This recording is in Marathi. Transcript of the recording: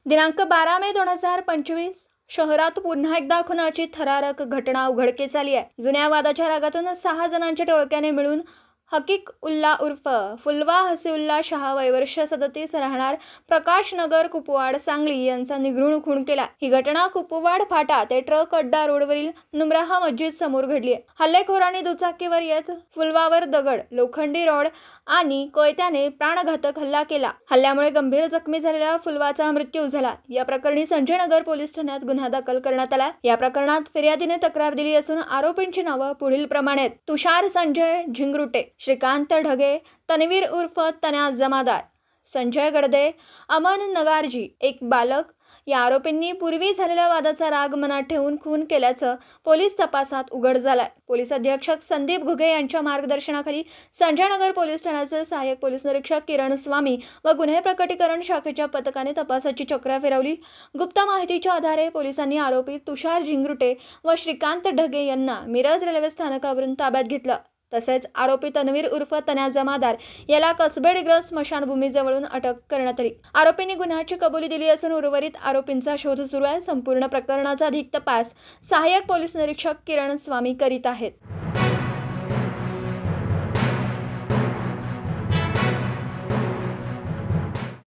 दिनांक 12 मे 2025 शहरात पुन्हा एकदा खुनाची थरारक घटना उघडकीस आली आहे। जुन्या वादाच्या रागातून 6 जणांच्या टोळक्याने मिळून हकीक उल्ला उर्फ फुलवा हसीउल्ला शाह वय वर्ष 37 राहणार प्रकाश नगर कुपवाड सांगली यांचा निघृण खून केला। ही घटना कुपवाड फाटा ते ट्रक अड्डा रोडवरील नुमराह मस्जिद समोर घडली आहे। हल्लेखोरांनी दुचाकीवर येत फुलवावर दगड, लोखंडी रॉड आणि कोयत्याने प्राणघातक हल्ला केला। हल्ल्यामुळे गंभीर जखमी झालेल्या फुलवाचा मृत्यू झाला। या प्रकरणी संजय नगर पोलीस ठाण्यात गुन्हा दाखल करण्यात आला। या प्रकरणात फिर्यादीने तक्रार दिली असून आरोपींची नावे पुढील प्रमाणे आहेत। तुषार संजय झिंगरुटे, श्रीकांत ढगे, तन्वीर उर्फ तन्या जमादार, संजय गडदे, अमन नगारजी एक बालक। या आरोपींनी पूर्वी झालेल्या वादाचा राग मनात ठेवून खून केल्याचं पोलीस तपासात उघड झालंय। पोलीस अधीक्षक संदीप घुगे यांच्या मार्गदर्शनाखाली संजय नगर पोलीस ठाण्याचे सहाय्यक पोलीस निरीक्षक किरण स्वामी व गुन्हे प्रकटीकरण शाखेच्या पथकाने तपासाची चक्र फिरवली। गुप्त माहितीच्या आधारे पोलिसांनी आरोपी तुषार झिंगरुटे व श्रीकांत ढगे यांना मिरज रेल्वे स्थानकावरून ताब्यात घेतलं। तसेच आरोपी तन्वीर उर्फ तन्या जमादार याला कसबेडिग्रस्त स्मशानभूमीजवळून अटक करण्यात आली। आरोपींनी गुन्ह्याची कबुली दिली असून उर्वरित आरोपींचा शोध सुरू आहे। संपूर्ण प्रकरणाचा अधिक तपास सहाय्यक पोलीस निरीक्षक किरण स्वामी करीत आहेत।